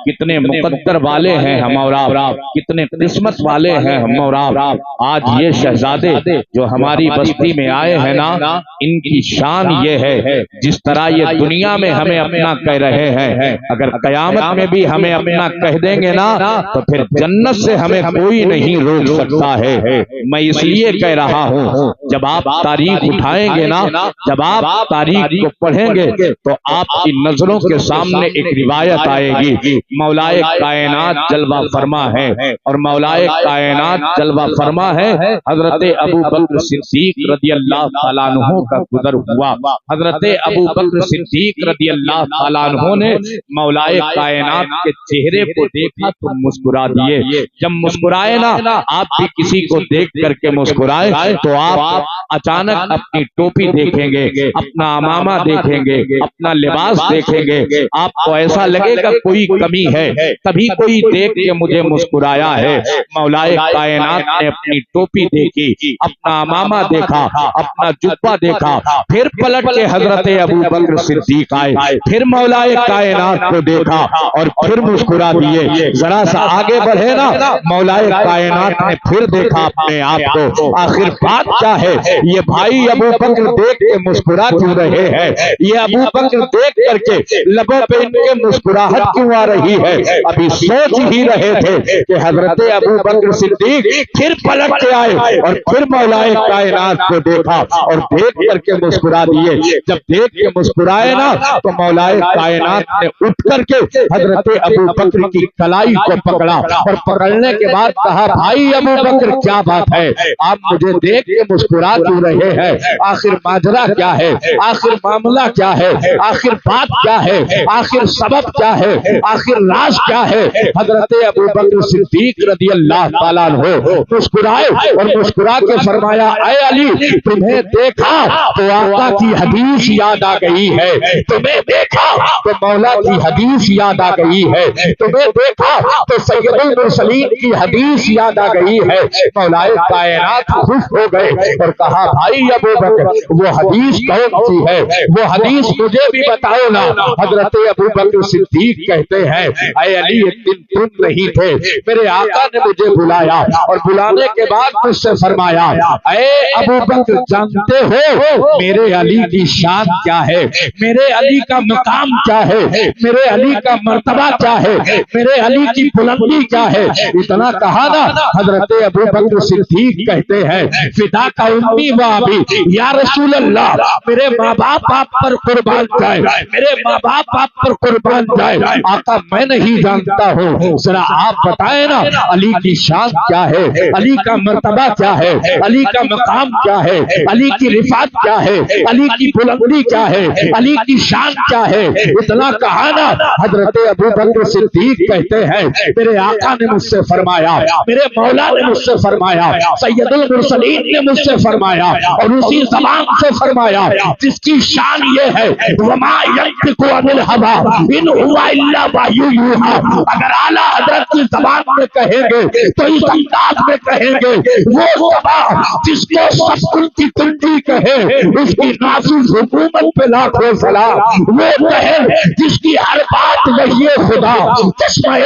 कितने मुकद्दर वाले हैं हम और आप, कितने किस्मत वाले हैं हम और आप। आज ये शहजादे जो हमारी बस्ती में आए हैं ना, इनकी शान ये है, जिस तरह ये दुनिया में हमें अपना कह रहे हैं, अगर कयामत में भी हमें अपना कह देंगे ना, तो फिर जन्नत से हमें कोई नहीं रोक सकता है। मैं इसलिए कह रहा हूँ, जब आप तारीख उठाएंगे ना, जब आप तारीख को पढ़ेंगे, तो आपकी नजरों के सामने एक रिवायत आएगी। मौलाए कायनात जलवा फरमा है, और मौलाए कायनात जलवा फरमा है हजरत अबू बकर सिद्दीक रज़ी अल्लाह तआला अन्हु का गुज़र हुआ। हजरत अबू बकर सिद्दीक रज़ी अल्लाह तआला अन्हु ने मौलाए कायनात के चेहरे को देखा तो मुस्कुरा दिए। जब मुस्कुराए ना, आप भी किसी को देख करके मुस्कुराए तो आप अचानक अपनी टोपी देखेंगे, अपना अमामा देखेंगे, अपना लिबास देखेंगे, आपको ऐसा लगेगा कोई कमी है, तभी कोई देख के मुझे मुस्कुराया है। मौलाए कायनात ने अपनी टोपी देखी, अपना अमामा देखा, अपना जुब्बा देखा, फिर पलट के हजरत अबू बकर सिद्दीक आए, फिर मौलाए कायनात को देखा और फिर मुस्कुरा दिए। जरा सा आगे बढ़े ना, मौलाए कायनात ने फिर देखा अपने आप को, आखिर बात क्या है, ये भाई अबू बकर देख के मुस्कुरा क्यों रहे हैं, ये अबू बकर देख करके लबों पे इनके मुस्कुराहट क्यों आ रही है। अभी सोच ही रहे थे कि हजरत अबू बकर सिद्दीक फिर पलट के आए और फिर मौलाए कायनात को देखा और देख करके मुस्कुरा दिए। जब देख के मुस्कुराए ना, तो मौलाए कायनात ने उठ करके हजरत अबू बकर की कलाई को पकड़ा और पकड़ने के बाद कहा, भाई अबू बकर क्या बात है, आप मुझे देख के मुस्कुरा क्यों रहे हैं, आखिर माजरा क्या है, आखिर मामला क्या है, आखिर बात क्या है, आखिर सबब क्या है, आखिर राज क्या है। हजरत अबू बकर सिद्दीक रज़ी अल्लाह तआला अन्हु मुस्कुराए और मुस्कुरा के फरमाया, ऐ अली, तुम्हें देखा तो आका की हदीस याद आ गई है, तुम्हें देखा तो मौला की हदीस याद आ गई है, तुम्हें देखा तो सैयदुल मुरसलीन की हदीस याद आ गई है। मौलाए कायनात खुश हो गए और कहा, भाई अबू बकर, वो हदीस कौन सी है, वो हदीस मुझे भी बताओ ना। हजरत अबू बकर सिद्दीक कहते हैं, ऐ अली, एक दिन तुम नहीं थे, मेरे आका ने मुझे बुलाया और बुलाने के बाद मुझसे फरमाया, ऐ अबू बकर, जानते हो मेरे अली की शान क्या है, मेरे अली का मकाम क्या है, मेरे अली का मर्तबा क्या है, मेरे अली की बुलंदी क्या है। इतना कहा ना, हजरत अबू बकर सिद्दीक कहते हैं, फिदा का उम्मी व अबी, या रसूल अल्लाह, मेरे माँ बाप आप पर कुर्बान जाए, मेरे माँ बाप आप पर कुर्बान जाए, आका मैं नहीं जानता हूँ, जरा आप बताएं ना, अली की शान क्या है, अली का मर्तबा क्या है, अली का मकाम क्या है, अली की रिफात क्या है, अली की बुलंदी क्या है, अली की शान क्या है। इतना कहा ना, हजरत अबू बकर सिद्दीक कहते हैं, मेरे आका ने मुझसे फरमाया, मेरे मौला ने मुझसे फरमाया, सैयदुल मुरसलीन ने मुझसे फरमाया और उसी ज़बान से फरमाया जिसकी शान ये है, वमा यंतिकु अनिल हवा इन हुवा इल्ला वहयु यूहा। अगर आला हजरत की ज़बान में कहेंगे तो इस अंदाज में कहेंगे, वो ज़बान जिसको सब कुल की कुंजी कहे, उसकी नाज़िल हुकूमत पे लाखों सलाम, वो कहे जिसकी हर बात वही खुदा, चश्मे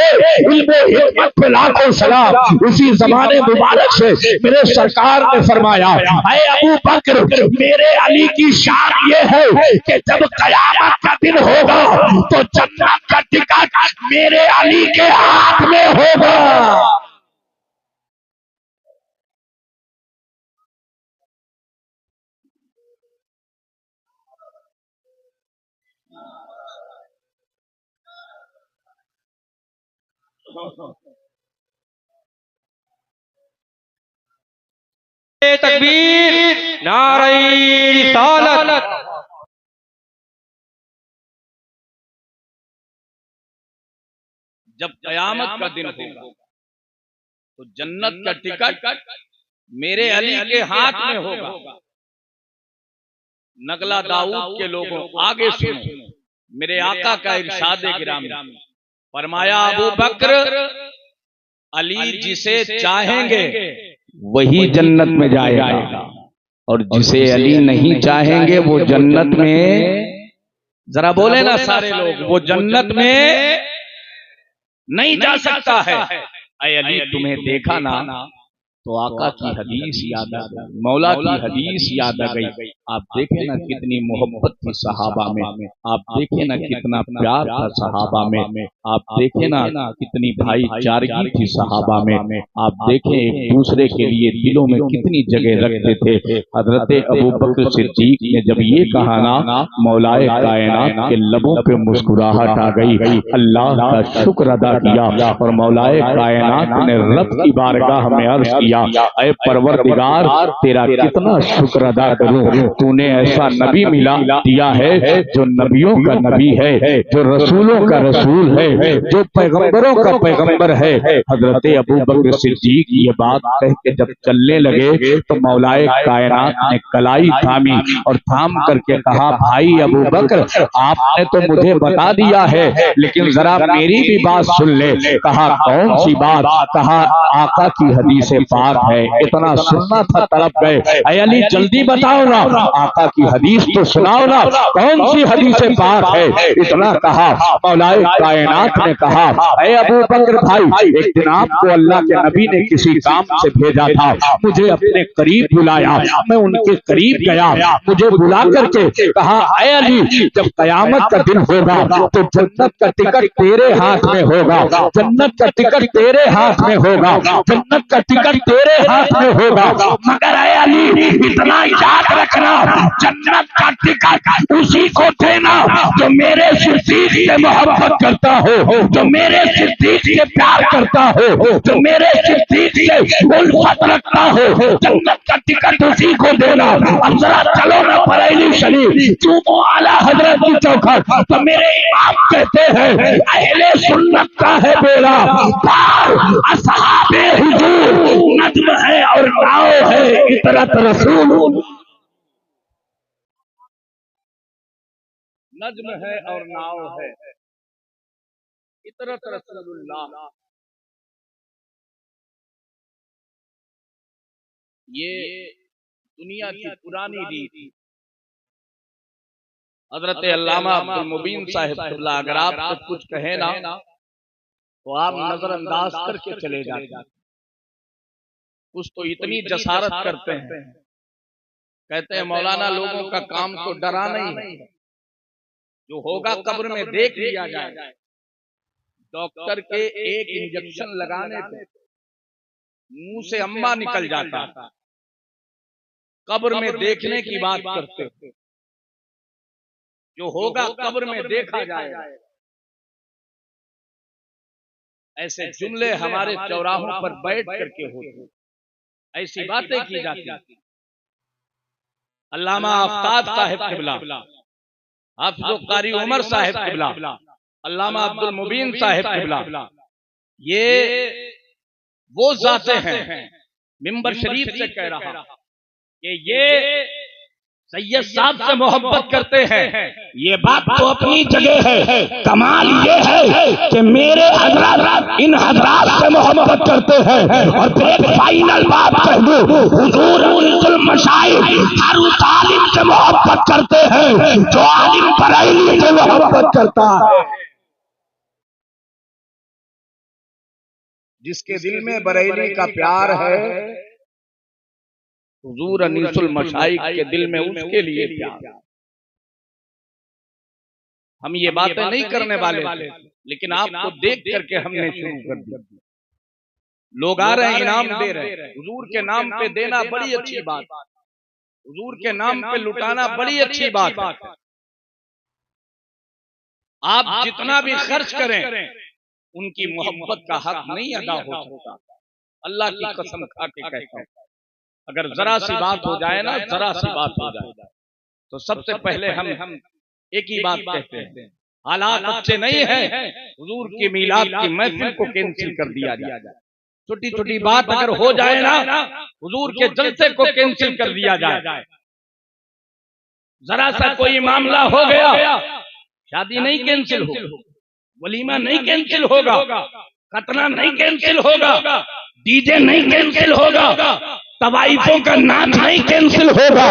इल्मे हिकमत पे लाखों सलाम। उसी ज़माने मुबारक से मेरे सरकार ने फरमाया, ऐ अबू बकर, मेरे अली की शान ये है कि जब कयामत का दिन होगा तो जन्नत का टिकट मेरे अली के हाथ में होगा। तकबीर, नारे रिसालत। जब कयामत का दिन होगा तो जन्नत का टिकट मेरे अली के हाथ में होगा। नगला दाऊद के लोगों आगे सुनो, मेरे आका का इरशाद गिरामी फरमाया, अबू बकर, अली जिसे चाहेंगे वही जन्नत में जाएगा, और जिसे अली नहीं चाहेंगे वो जन्नत में, जरा बोले ना सारे लोग, वो जन्नत में नहीं जा सकता है। ऐ अली तुम्हें देखा ना तो आका की हदीस याद आ गई, मौला की हदीस याद आ गई। आप देखें ना कितनी मोहब्बत थी सहाबा में, आप देखें ना कितना प्यार था सहाबा में, आप देखें ना कितनी भाईचारगी थी सहाबा में, आप देखें एक दूसरे के लिए दिलों में कितनी जगह रखते थे। हजरत अबू बकर सिद्दीक ने जब ये कहा ना, मौलाए कायनात के लबों पे मुस्कुराहट आ गई, अल्लाह का शुक्र अदा किया और मौलाए कायनात ने रब की बारगाह में अर्ज किया, ऐ परवरदिगार तेरा कितना शुक्र अदा करूं, तूने ऐसा नबी मिला दिया है जो नबियों का नबी है, जो रसूलों का रसूल है, जो पैगंबरों का पैगंबर है। हजरत अबू बकर सिद्दीक ये बात कह के जब चलने लगे तो मौलाए कायनात ने कलाई थामी और थाम करके कहा, भाई अबू बकर आपने तो मुझे बता दिया है लेकिन जरा मेरी भी बात सुन ले। कहा कौन सी बात? कहा आका की हदीसे पाक है, इतना सुनना था तड़प गए। ऐ अली जल्दी बताओ ना, आका की हदीस तो सुनाओ ना, कौन सी हदीसे पाक है? इतना कहा मौलाए कायनात ने कहा, ऐ अबू बकर भाई एक दिन आपको अल्लाह के नबी ने किसी काम से भेजा था, मुझे अपने करीब बुलाया, मैं उनके करीब गया, मुझे बुला करके कहा, ऐ अली जब कयामत का दिन होगा तो जन्नत का टिकट तेरे हाथ में होगा, जन्नत का टिकट तेरे हाथ में होगा, जन्नत का टिकट तेरे हाथ में होगा, मगर ऐ अली इतना याद रखना, जन्नत का टिकट उसी को देना जो मेरे सिद्दीक से मोहब्बत करता हो, जो मेरे सिद्दीक से प्यार करता हो, जो मेरे सिद्दीक से उल्फत रखता हो, जन्नत का टिकट उसी को देना। अब जरा चलो ना बरेली शरीफ चूमो आला हजरत की चौखट, तो मेरे इमाम कहते हैं अहले सुन्नत का है बेड़ा पार, असहाबे हुजूर नज्म है और नाव है इतरत रसूल, नज्म है और नाव है इतरत रसूलुल्लाह। ये दुनिया की पुरानी रीत। हजरत अल्लामा अब्दुल मुबीन साहिब अगर आप कुछ कहे ना तो आप नजरअंदाज करके चले जाते। कुछ तो इतनी जसारत करते हैं, कहते हैं मौलाना लोगों का काम तो डराना ही है, जो होगा कब्र में देख लिया जाए। डॉक्टर के एक इंजेक्शन लगाने पे मुंह से अम्मा निकल जाता, कब्र में देखने की बात करते हैं, जो होगा कब्र में देखा जाएगा। ऐसे जुमले हमारे चौराहों पर बैठ करके होते, ऐसी बातें की जाती। अल्लामा आफ्ताब साहिब किबला, हाफिज़ कारी उमर साहिब किबला, अल्लामा अब्दुल मुबीन साहिब किबला, ये वो जाते हैं, मिंबर शरीफ से कह रहा कि ये सैयद साहब से मोहब्बत करते हैं। ये बात तो अपनी जगह है, कमाल ये है कि मेरे हजरात इन हजरात से मोहब्बत करते हैं। और फिर एक फाइनल बात कह दूं, हुजूर उल मशाइख हर उस आलिम से मोहब्बत करते हैं जो आलिम बरेली से मोहब्बत करता है। जिसके दिल में बरेली का प्यार है, हुजूर अनीसुल मशाइख के दिल में उसके लिए प्यार। हम ये बातें नहीं करने वाले, लेकिन आपको देख करके हमने शुरू कर दी। लोग आ रहे हैं, इनाम दे रहे हैं। हुजूर के नाम पे देना बड़ी अच्छी बात, हुजूर के नाम पे लुटाना बड़ी अच्छी बात। आप जितना भी खर्च करें, उनकी मोहब्बत का हक नहीं अदा हो सकता। अल्लाह की कसम खा के कहता हूं, अगर जरा सी बात हो जाए ना, जरा सी बात हो जाए तो सबसे पहले हम एक ही बात कहते हैं, हालात अच्छे नहीं है, हुजूर की मीलाद की महफिल को कैंसिल कर दिया जाए। छोटी छोटी बात अगर हो जाए ना, हुजूर के जलसे को कैंसिल कर दिया जाए। जरा सा कोई मामला हो गया, शादी नहीं कैंसिल होगी, वलीमा नहीं कैंसिल होगा, खतना नहीं कैंसिल होगा, डीजे नहीं कैंसिल होगा, तवाइफों का नाच नहीं कैंसिल होगा,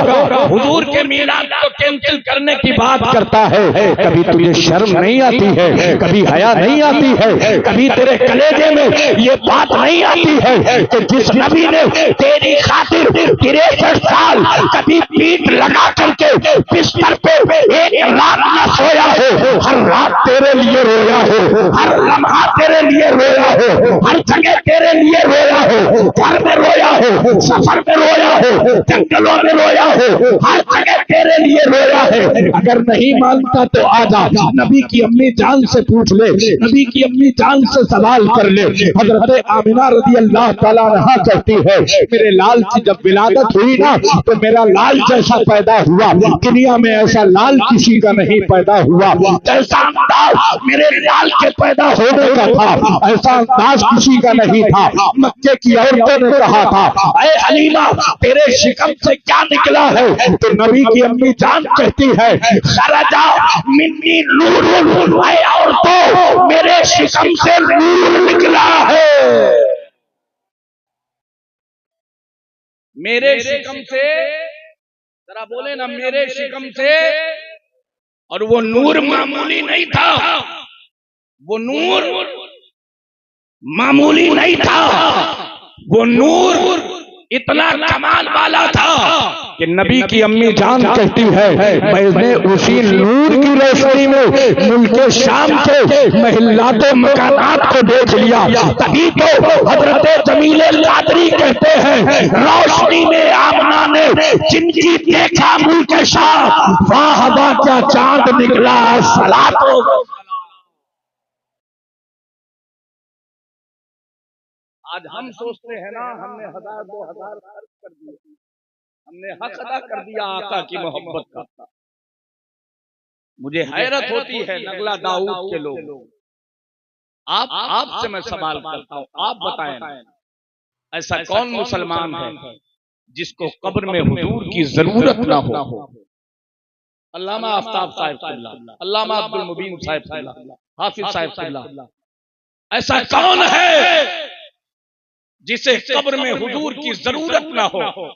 हुजूर के मीलाद को कैंसिल करने की बात करता है। कभी तुझे शर्म नहीं आती है, कभी हया नहीं आती है, कभी तेरे कलेजे में ये बात नहीं आती है कि जिस नबी ने तेरी खातिर 63 साल कभी पीठ लगा करके बिस्तर पे एक रात न सोया हो, हर रात तेरे लिए रोया हो, हर लम्हा तेरे लिए रोया हो, हर जगह तेरे लिए रोया हो, घर में रोया हो, सफर में रोया हो, जंगलों में रोया हो, हर जगह तेरे लिए रोया है। अगर नहीं मानता तो आजा, नबी की अम्मी जान से पूछ ले, नबी की अम्मी जान से सवाल कर ले। हजरत आमिना रज़ी अल्लाह तआला अन्हा कहती है, मेरे लाल की जब विलादत हुई ना तो मेरा लाल जैसा पैदा हुआ, दुनिया में ऐसा लाल किसी का नहीं पैदा हुआ, जैसा अंदाज मेरे लाल के पैदा होने का था ऐसा अंदाज किसी का नहीं था। मक्के की औरतों ने कहा था, ऐ हलीमा तेरे शिकम से क्या निकला है? तो नबी की अम्मी जान कहती है, खरजा मिन्नी नूर, ऐ औरतों मेरे शिकम से नूर निकला है। मेरे शिकम से, जरा बोले ना, मेरे शिकम से। और वो नूर मामूली नहीं था, वो नूर मामूली नहीं था, वो नूर इतना कमाल वाला था कि नबी की अम्मी जान कहती है, मैंने उसी नूर की रोशनी में मुल्के शाम के महिलाते मकानात को देख लिया। तभी तो हजरत जमीले कादरी कहते हैं, रोशनी में आमना ने जिनकी देखा मुल्के शाम, वाह वाह क्या चांद निकला, सलातो। आज हम सोचते हैं ना, हमने 1000-2000 खर्च कर दिए, हमने हक अदा कर दिया आका की मोहब्बत का। मुझे हैरत होती है नगला दाऊद के लोग। आपसे मैं सवाल करता हूं, आप बताएं, ऐसा कौन मुसलमान है जिसको कब्र में हुजूर की जरूरत ना हो? अल्लामा आफ्ताब साहिब, अल्लामा अब्दुल मुबीन साहिब, हाफिज साहिब, ऐसा कौन है जिसे कब्र में हुजूर की जरूरत ना हो?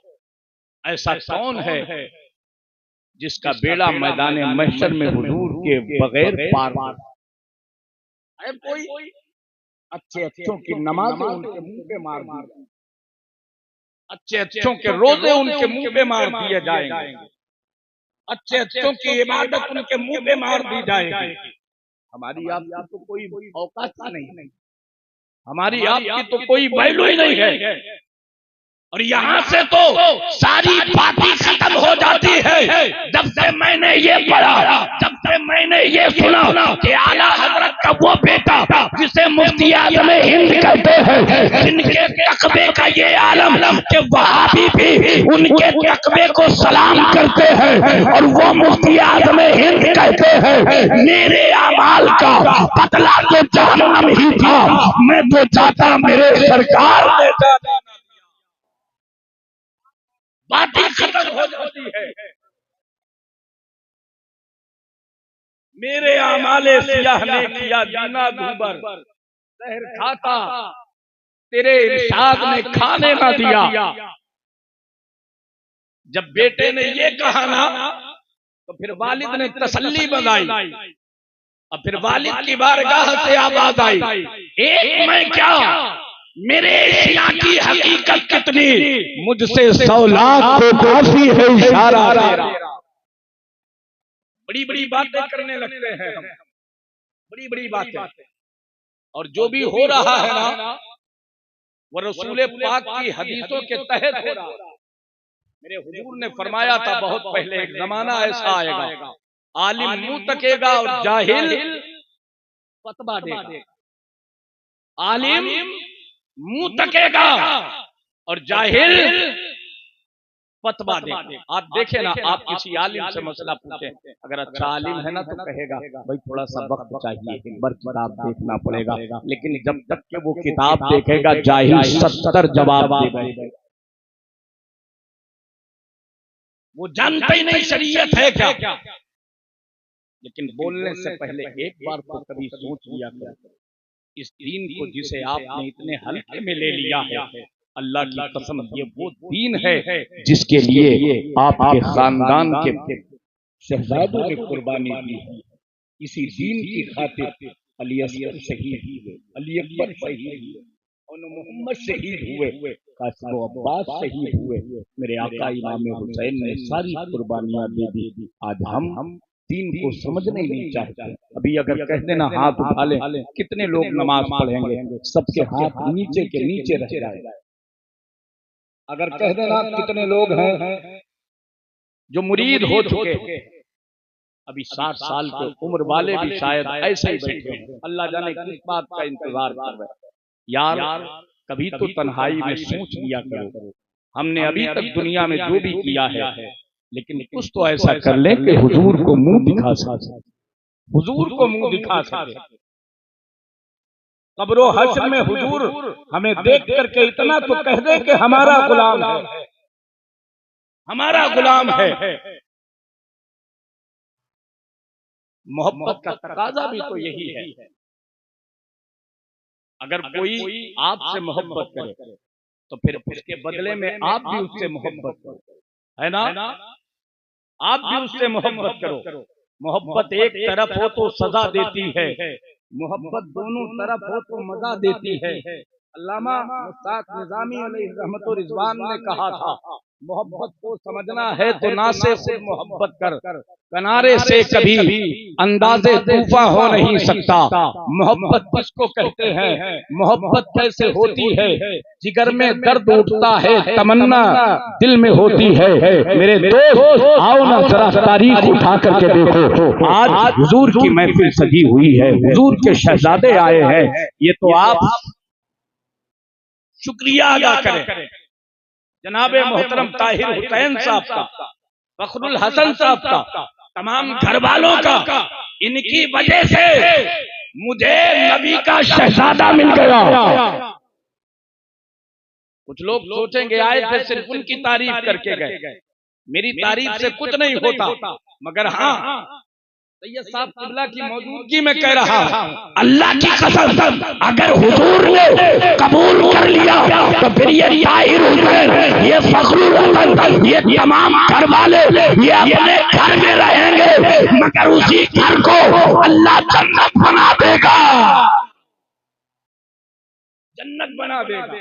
ऐसा कौन है जिसका बेड़ा मैदान महशर में हुजूर के बगैर पार है? कोई अच्छे अच्छों की नमाजें उनके मुंह पे मार दी, अच्छे अच्छों के रोजे उनके मुंह पे मार दिए जाएंगे, अच्छे अच्छों की इबादत उनके मुंह पे मार दी जाएगी। हमारी आपकी तो कोई औकात नहीं, हमारी आपकी तो कोई वैल्यू ही नहीं है। और यहाँ से तो सारी बातें खत्म हो जाती है। जब से मैंने ये पढ़ा, जब से मैंने ये सुना कि आला हजरत का वो बेटा जिसे मुफ्ती आजम हिंद कहते हैं, जिनके तकबे का ये आलम कि वहाबी भी उनके तकबे को सलाम करते हैं और वो मुफ्ती आजम हिंद कहते हैं, मेरे अमाल का बदला तो जहन्नम ही था, मैं तो चाहता मेरे सरकार ने जाना। बातें खत्म हो जाती है। मेरे आमाले सियाह ने किया दीना दूबर, सहर खाता तेरे इरशाद ने खाने ना दिया। जब बेटे ने ये कहा ना तो फिर वालिद ने तसल्ली बनाई, और फिर वालिद की बारगाह से आवाज आई, एक मैं क्या मेरे एशिया की हकीकत कितनी, मुझसे 100 लाख को काफी है इशारा तेरा। बड़ी बड़ी बातें करने लगते हैं हम, बड़ी बड़ी बातें। और जो भी हो रहा है ना वो रसूल पाक की हदीसों के तहत हो रहा है। मेरे हुजूर ने फरमाया था बहुत पहले, एक जमाना ऐसा आएगा, आलिम मुंह तकेगा और जाहिल फतवा देगा। आलिम मुंह तकेगा और जाहिल फतवा देगा। आप देखें ना, आप किसी आलिम से मसला पूछें, अगर अच्छा आलिम है ना तो कहेगा भाई थोड़ा सा वक्त चाहिए, एक बार किताब देखना पड़ेगा। लेकिन जब तक के वो किताब देखेगा जाहिल 70 जवाब देगा। वो जानता ही नहीं शरीयत है क्या। लेकिन बोलने से पहले एक बार तो कभी सोच लिया करो, इस दीन को जिसे आपने इतने हल्के में ले लिया है, अल्लाह की कसम, ये वो दीन है जिसके लिए आपके खानदान के शहजादों ने कुर्बानी दी है। इसी दीन की खातिर अली असगर शहीद हुए, अली अकबर शहीद हुए, और मोहम्मद शहीद हुए, कासिम अब्बास शहीद हुए। मेरे आका इमाम हुसैन ने सारी कुर्बानियां दे दी। आज हम दीन को समझने नहीं चाहते। अभी अगर कह देना हाथ उठा ले, कितने लोग नमाज पढ़ेंगे, सबके हाथ नीचे के नीचे रह जाए। अगर कह देना कितने लोग हैं जो मुरीद हो चुके हैं, अभी 60 साल के उम्र वाले भी शायद ऐसे ही बैठे हैं, अल्लाह जाने किस बात का इंतजार कर रहे हैं। यार कभी तो तन्हाई में सोच लिया करो, हमने अभी तक दुनिया में जो भी किया है, लेकिन कुछ तो ऐसा कर ले कि हुजूर को मुंह दिखा सके, हुजूर को मुंह दिखा सके। कब्रो हश्र में हुजूर हमें देख करके इतना तो कह दे कि हमारा गुलाम है, हमारा गुलाम है। मोहब्बत का तकाजा भी तो यही है। अगर कोई आपसे मोहब्बत करे तो फिर उसके बदले में आप भी उससे मोहब्बत करो, है ना? आप भी उससे मोहब्बत करो। मोहब्बत एक तरफ हो तो सजा देती है, मोहब्बत दोनों तरफ हो तो मजा देती है। अल्लामा मुश्ताक निजामी अलैहि रहमत व रिजवान ने कहा था, मोहब्बत को समझना है तो ना से खुद मोहब्बत कर, किनारे से कभी अंदाजे तूफा हो नहीं सकता। मोहब्बत किसको कहते हैं, मोहब्बत कैसे होती है? जिगर में दर्द उठता है, तमन्ना दिल में होती है। मेरे दोस्त आओ ना जरा तारीख उठा करके देखो, आज हुजूर की महफिल सजी हुई है, हुजूर के शहजादे आए हैं। ये तो आप शुक्रिया अदा करें जनाबे मोहतरम ताहिर हुसैन साहब का, फखरुल हसन साहब का, तमाम घर वालों का। इनकी वजह से मुझे नबी का शहजादा मिल गया। कुछ लोग सोचेंगे आए थे सिर्फ उनकी तारीफ करके गए, मेरी तारीफ से कुछ नहीं होता। मगर हाँ, सैयद साहब क़िबला की मौजूदगी में कह रहा हूं, अल्लाह की कसम, अगर हुजूर ने कबूल कर लिया तो फिर ये ताहिर हुसैन, ये फखरुल हसन, ये तमाम घर वाले ये अपने घर में रहेंगे, मगर उसी घर को अल्लाह जन्नत बना देगा, जन्नत बना देगा।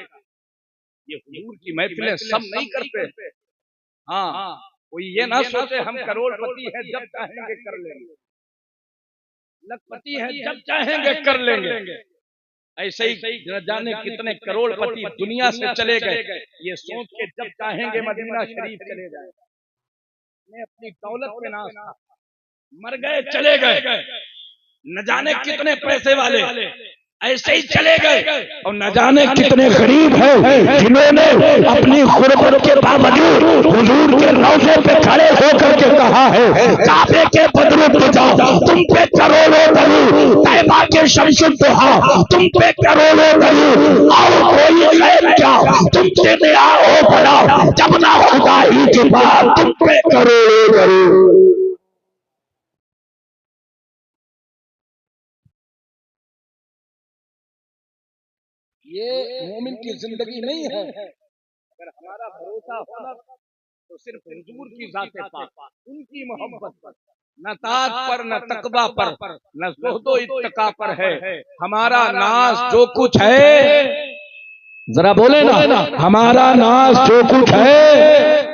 ये हुजूर की महफिलें सब नहीं करते। हाँ, कोई ये ना सोचे हम करोड़पति हैं जब चाहेंगे कर लेंगे, लखपति हैं जब चाहेंगे कर लेंगे। ऐसे ही न जाने कितने करोड़पति दुनिया से चले गए, ये सोच के जब चाहेंगे मदीना शरीफ चले जाए। अपनी दौलत के नाम मर गए, चले गए। न जाने कितने पैसे वाले ऐसे ही चले गए, और न जाने कितने गरीब हैं जिन्होंने अपनी गुर्बत के बावजूद हुजूर के रोज़े पे खड़े होकर के कहा है, काबे के बदरू बजाओ तुम पे करोड़ों दरूद, तैबा के शमशुल दुहा तुम पे करोड़ों दरूद, आओ कोई खैर क्या तुम पे नया हो बड़ा, जब ना खुदा ही की बात तुम पे करोड़ों दरूद। ये मोमिन की जिंदगी नहीं है। अगर हमारा भरोसा होना तो सिर्फ हुजूर की ज़ात पाक, उनकी मोहब्बत पर, न ताज पर, न तकवा पर, न ज़ुहदो इत्तका पर है। हमारा नाज जो कुछ है, जरा बोले ना, हमारा नाज जो कुछ है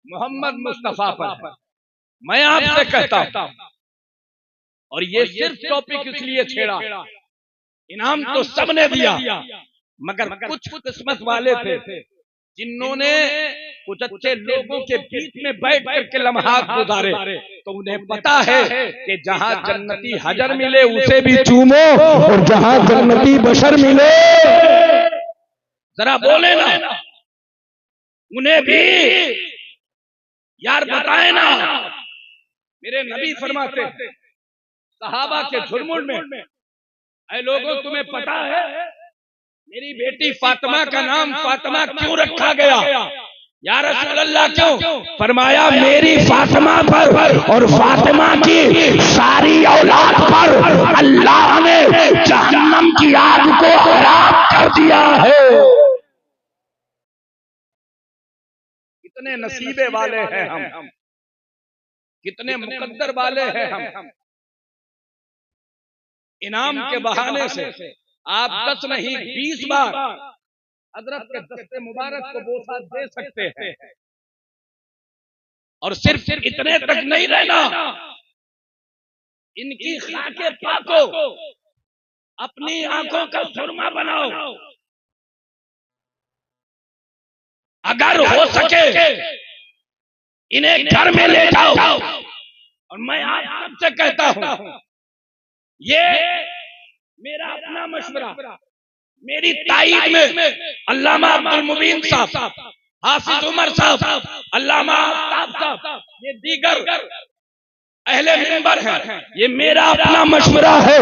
मोहम्मद मुस्तफा पर। मैं आपसे कहता हूं, और ये सिर्फ टॉपिक इसलिए छेड़ा, इनाम तो सबने दिया, मगर कुछ किस्मत वाले थे जिन्होंने कुछ अच्छे लोगों के बीच में बैठ करके लम्हात गुजारे, तो उन्हें पता है कि जहां जन्नती हजर मिले उसे भी चूमो, और जहां जन्नती बशर मिले, जरा बोले ना, उन्हें भी यार बताए ना। मेरे नबी फरमाते हैं सहाबा के झुरमुट में, ऐ लोगों तुम्हें पता है मेरी बेटी फातिमा का नाम फातिमा क्यों रखा गया? या रसूल अल्लाह क्यों? फरमाया मेरी फातिमा पर और फातिमा की सारी औलाद पर अल्लाह ने जहन्नम की आग को हराम कर दिया है। कितने नसीबे वाले हैं हम, कितने मुकद्दर वाले हैं हम। इनाम के बहाने से आप 10 नहीं 20 बार हजरत के दस्ते मुबारक को बोसा दे सकते हैं। और सिर्फ इतने तक नहीं रहना, इनकी खाके पाको अपनी आंखों का सुरमा बनाओ। अगर हो सके इन्हें घर में ले जाओ। और मैं आप सबसे कहता हूं, ये मेरा अपना मशवरा, मेरी ताईद में अल्लामा अब्दुल मुबीन साहब, हाफिज उमर साहब, अल्लामा आफ्ताब साहब, ये दीगर अहले मिंबर हैं। ये मेरा अपना मशवरा है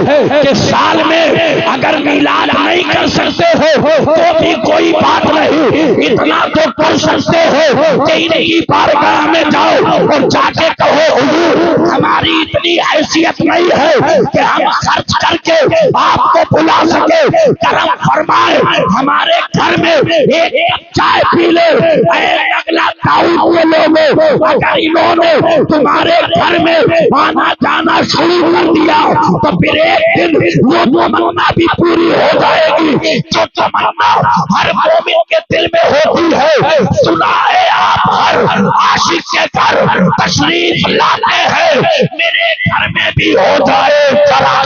कि साल में अगर मिलाद नहीं कर सकते हो तो भी कोई बात नहीं, इतना तो कर सकते हो कि इनकी बारगाह में जाओ और जाके कहो हुजूर हमारी इतनी हैसियत नहीं है कि हम खर्च करके आपको बुला सके, करम फरमाए हमारे घर में एक कप चाय पी ले। अगला दाऊद के लोगों, अगर इन्होंने तुम्हारे घर में आना जाना शुरू कर दिया तो फिर एक दिन वो तमन्ना भी पूरी हो जाएगी जो तमन्ना हर मोमिन के दिल में होती है। सुना है आप हर आशिक के घर तशरीफ लाते हैं, मेरे घर में भी हो जाए चला।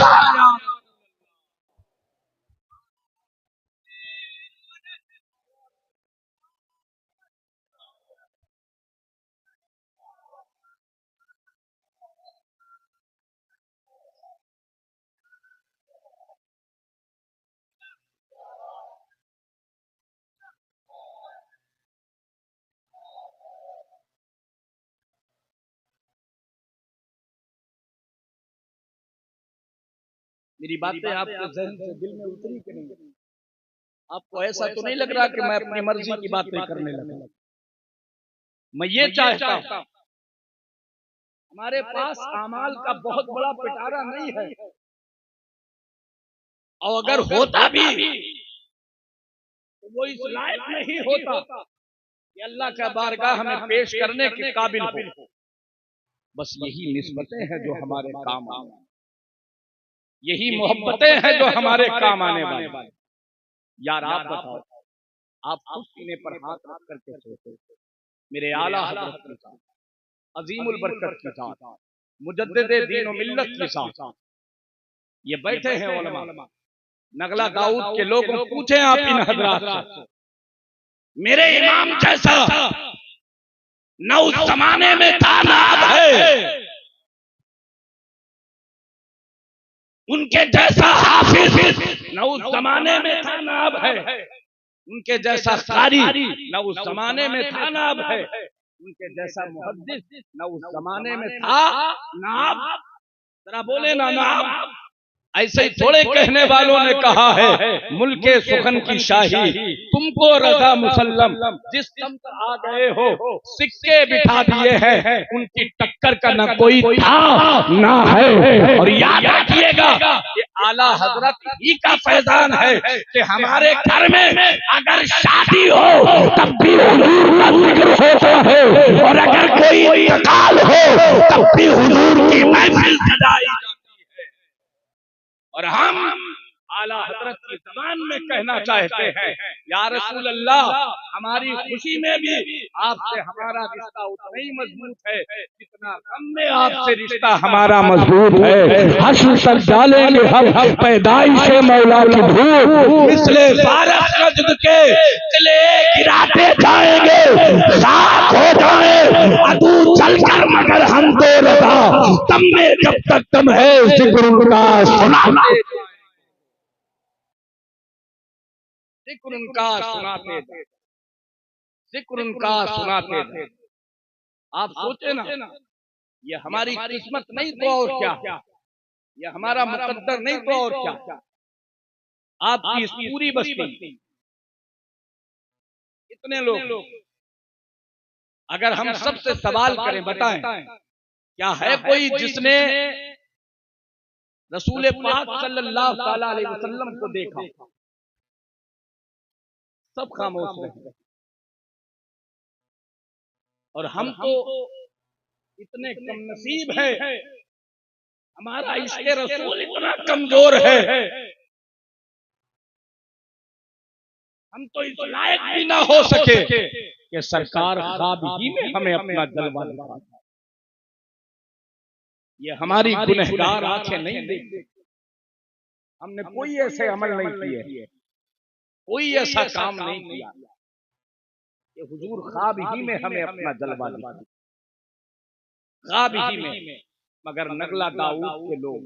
मेरी बातें आपके ज़हन से दिल में उतरी कि नहीं? आपको ऐसा तो नहीं लग रहा कि मैं अपनी मर्जी की बातें करने लगा? मैं ये चाहता हूं, हमारे पास आमाल का बहुत बड़ा पिटारा नहीं है, और अगर होता भी तो वो इस लायक नहीं होता कि अल्लाह का बारगाह हमें पेश करने के काबिल हो। बस यही निस्बतें हैं जो हमारे काम आने, यही मोहब्बतें हैं जो हमारे काम आने वाली। यार आप बताओ, आप खुद सीने पर हाथ रख करके सोचो, मेरे आला हज़रत के साथ, अजीमुल बरकत के साथ, मुजद्दिदे दीन और मिल्लत के साथ ये बैठे हैं उलमा। नगला दाऊद के लोगों पूछे आप इन हजरात से, मेरे इमाम जैसा न उस जमाने में था ना अब है, उनके जैसा हाफिज न उस जमाने में था ना अब है, उनके जैसा कारी न उस जमाने में था ना अब है, उनके जैसा मुहद्दिस न उस जमाने में था ना अब। जरा बोले ना अब। ऐसे ही थोड़े कहने वालों ने कहा है मुल्के सुखन की शाही तुमको रजा मुसल्लम, जिस तमत आ गए हो सिक्के बिठा दिए हैं, उनकी टक्कर का न कोई था ना है। और याद रखिएगा ये आला हजरत ही का फैजान है कि हमारे घर में अगर शादी हो तब भी हुजूर का जिक्र होता है, और अगर कोई इंतकाल हो तब भी हुजूर की महफिल सजाई जाती है। और हम आला हजरत की ज़बान में कहना चाहते हैं, या रसूल अल्लाह, हमारी खुशी में भी आपसे हमारा रिश्ता उतना ही मजबूत है जितना गम में आपसे रिश्ता हमारा मजबूत है। हश्र तक डालेंगे हम पैदाइश मौला की धूप, मिसले फारस नजद के किले गिराते जाएंगे, साथ हो जाए अदू चलकर मगर हम तो रजा, तम में जब तक तुम है जिक्र उनका सुनाते, जिक्र उनका सुनाते, जिक्र उनका सुनाते। आप सोचे ना, ये हमारी किस्मत नहीं तो और क्या, ये हमारा मुकद्दर नहीं तो और क्या। आपकी इस पूरी बस्ती इतने लोग, अगर हम सबसे सवाल करें, बताएं क्या है कोई जिसने रसूल पाक सल्लल्लाहु अलैहि वसल्लम को देखा? सब खामोश रहे। और हम तो इतने कम नसीब है, हमारा इश्क़ रसूल इतना कमजोर है, हम तो इस लायक भी ना हो सके कि सरकार ख्वाब ही में हमें अपना जलवा दिखा। ये हमारी गुनहगार आंखें नहीं देखती। हमने कोई ऐसे अमल नहीं किए, कोई ऐसा काम नहीं किया कि हुजूर ख्वाब ही में हमें अपना जलवा दिखा, ख्वाब ही में। मगर नगला दाऊद के लोग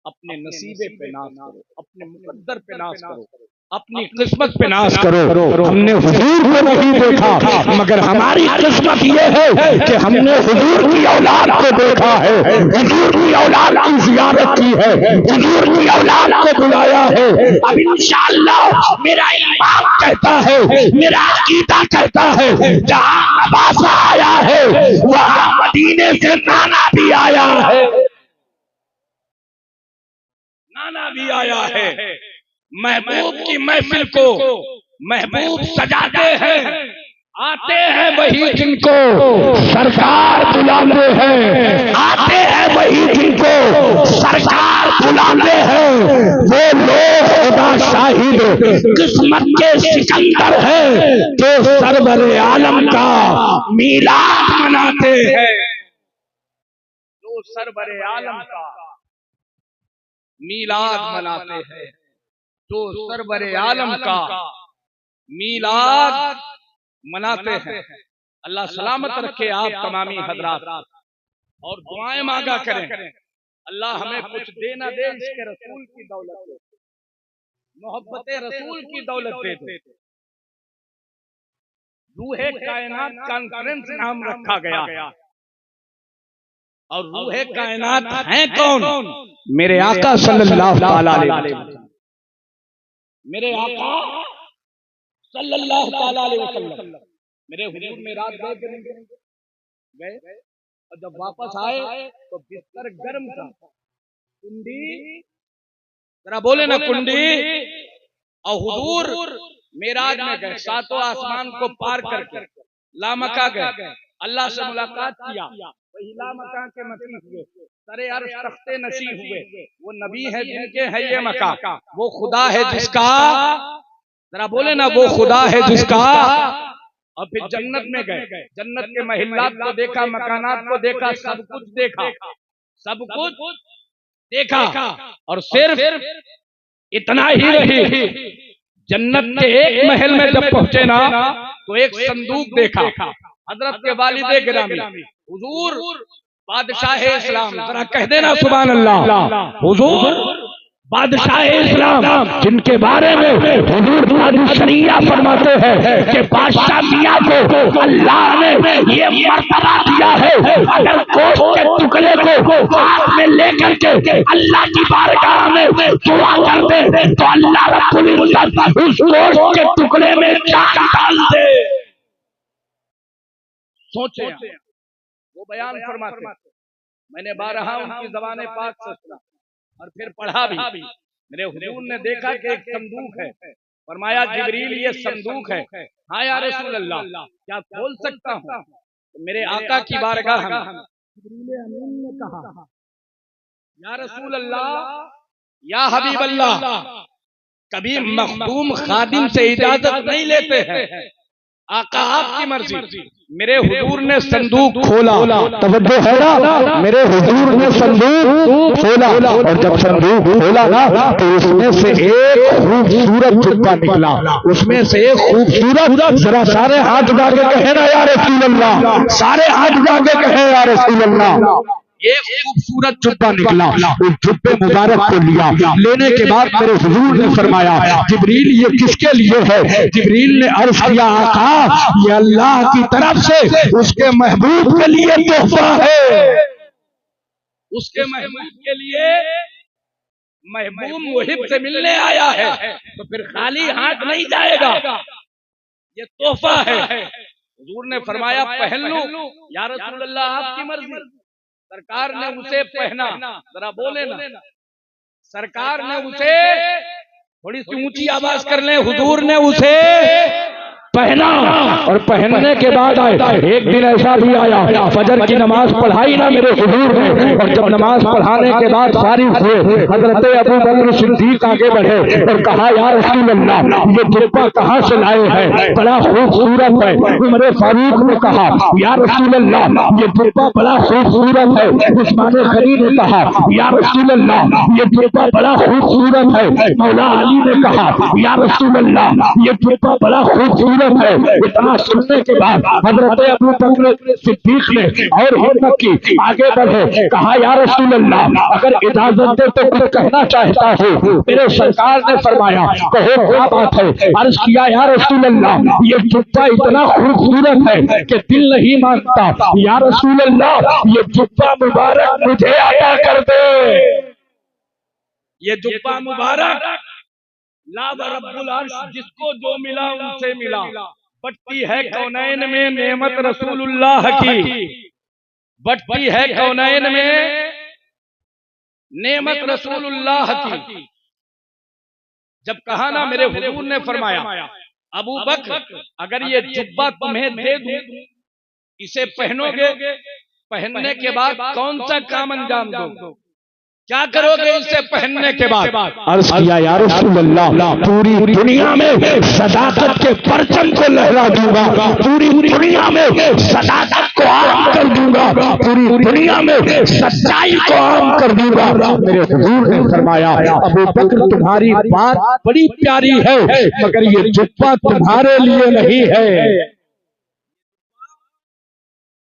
अपने नसीबे पे नाज करो, अपने मुकद्दर पे नाज करो, अपनी किस्मत पे नाज करो। हमने हुजूर को नहीं देखा, मगर हमारी किस्मत ये है कि हमने हुजूर की औलाद को देखा है, हुजूर की औलाद की ज़ियारत की है, हुजूर की औलाद को बुलाया है। अब इंशाअल्लाह मेरा ईमान कहता है, मेरा अकीदा कहता है, जहां नवासा आया है वहां मदीने से नाना भी आया है, नाना भी आया है। महबूब की महफिल को महबूब सजाते हैं, आते हैं वही जिनको सरकार बुलाते हैं, आते हैं वही जिनको सरकार बुलाते हैं। वो लोग खुदा शाहिद किस्मत के सिकंदर हैं जो सरवरे आलम का मीलाद मनाते हैं, जो सरवरे आलम का मीलाद मनाते हैं, जो सरवरे आलम का मीलाद मनाते हैं। अल्लाह सलामत रखे आप तमामी हजरात, और दुआएं मांगा करें, अल्लाह हमें कुछ देना दे, इसके रसूल की दौलत दे, मोहब्बत रसूल की दौलत दे। रूहे कायनात कॉन्फ्रेंस नाम रखा गया, और रूहे कायनात हैं कौन? मेरे आका सल्लल्लाहु अलैहि वसल्लम, मेरे आका सल्लल्लाहु अलैहि वसल्लम। मेरे हुजूर में रात गए और जब वापस आए तो बिस्तर गर्म था, कुंडी जरा बोले ना कुंडी, और हुजूर मेराज में गए, सातों आसमान को पार करके लामका गए, अल्लाह से मुलाकात किया, वही लामका के मसीह हुए, सरे अर्श तख्ते नशी हुए। वो नबी है जिनके है ये मका, वो खुदा है जिसका, जरा बोले ना, वो खुदा है जिसका। और फिर जन्नत में गए, जन्नत के महिलात को देखा, मकानात को देखा, सब कुछ देखा, सब कुछ देखा। और सिर्फ इतना ही रही, जन्नत के एक महल में जब पहुंचे ना तो एक संदूक देखा। हजरत के वालिदे गिरामी हुजूर बादशाह इस्लाम, जरा कह देना सुभान अल्लाह, हुजूर बादशाह इस्लाम, जिनके बारे में हुजूर शरिया फरमाते हैं कि बादशाह मियां को अल्लाह ने ये मर्तबा दिया है, अगर गोश्त के टुकड़े को हाथ में लेकर के अल्लाह की बारगाह में दुआ कर दे तो अल्लाह रब्बुल इज्जत उस गोश्त के टुकड़े में जान डाल दे। सोचे वो बयान फरमाते, मैंने बारहा उनकी ज़बान पाक से सुना और फिर पढ़ा भी। मेरे हुजूर ने देखा कि एक संदूक है, फरमाया जिब्रील ये संदूक है। हाँ या रसूल अल्लाह, क्या खोल सकता हूँ? तो मेरे आका की बारगाह में जिब्रील अमीन ने कहा, या रसूल अल्लाह, या हबीब अल्लाह, कभी मखदूम खादिम से इजाजत नहीं लेते हैं, आका आपकी मर्जी। मेरे हुजूर ने संदूक खोला, तवज्जो है ना, मेरे हुजूर ने संदूक खोला, और जब संदूक खोला ना तो उसमें से एक खूबसूरत जुब्बा निकला, उसमें से एक खूबसूरत, जरा सारे हाथ उठा के कहे ना या रसूल अल्लाह, सारे हाथ उठा के कहे या रसूल अल्लाह। एक खूबसूरत जुब्बा निकला, उस जुब्बे मुबारक को लिया, लेने के बाद मेरे हुजूर ने फरमाया, जिब्रील ये किसके लिए है? जिब्रील ने अर्ज किया, आका ये अल्लाह की तरफ से उसके महबूब के लिए तोहफा है, उसके महबूब के लिए, महबूब मुहिब से मिलने आया है तो फिर खाली हाथ नहीं जाएगा, ये तोहफा है। हुजूर ने फरमाया पहन लूं? या रसूल अल्लाह आपकी मर्जी। सरकार ने उसे पहना, जरा बोले ना, सरकार ने उसे, थोड़ी सी ऊंची आवाज कर लें, हुजूर ने उसे पहना और पहनने के बाद आए। एक दिन ऐसा भी आया, फजर की नमाज पढ़ाई ना मेरे हुजूर ने, और जब नमाज पढ़ाने के बाद फारिग हुए, हजरत अबू बकर सिद्दीक आगे बढ़े और कहा, या रसूल अल्लाह, ये जुब्बा कहाँ से लाए हैं, बड़ा खूबसूरत है। उमर फारूक ने कहा, या रसूल अल्लाह, ये जुब्बा बड़ा खूबसूरत है। उस्मान गनी ने कहा, या रसूल अल्लाह, ये जुब्बा बड़ा खूबसूरत है। मौला अली ने कहा, या रसूल अल्लाह, ये जुब्बा बड़ा खूबसूरत है। इतना सुनने के बाद हजरत अबू बकर सिद्दीक ने और हिम्मत की, आगे बढ़े, कहा, या रसूल अल्लाह, अगर इजाजत दे तो कुछ कहना चाहता हूँ। मेरे सरकार ने फरमाया, कहो क्या बात है। अर्ज किया, या रसूल अल्लाह, ये जुब्बा इतना खूबसूरत है कि दिल नहीं मानता। या रसूल अल्लाह, ये जुब्बा मुबारक मुझे अता कर दे। ये जुब्बा मुबारक लाभ रब्बुल अर्श, जिसको जो मिला उनसे मिला। बटती है कौनैन में नेमत रसूलुल्लाह की, बटती है कौनैन में नेमत रसूलुल्लाह की। जब कहा ना, मेरे हुजूर ने फरमाया, अबू बकर, अगर ये जुब्बा तुम्हें दे दूं, इसे पहनोगे, पहनने के बाद कौन सा काम अंजाम दोगे, क्या करोगे इसे पहनने के बाद? अर्ज किया, या रसूल अल्लाह, पूरी दुनिया में सदाकत के परचम को लहरा दूंगा, पूरी दुनिया में सदाकत को आम कर दूंगा, पूरी दुनिया में सच्चाई को आम कर दूंगा। मेरे हुजूर ने फरमाया, अबू बकर, तुम्हारी बात बड़ी प्यारी है, मगर ये जुब्बा तुम्हारे लिए नहीं है,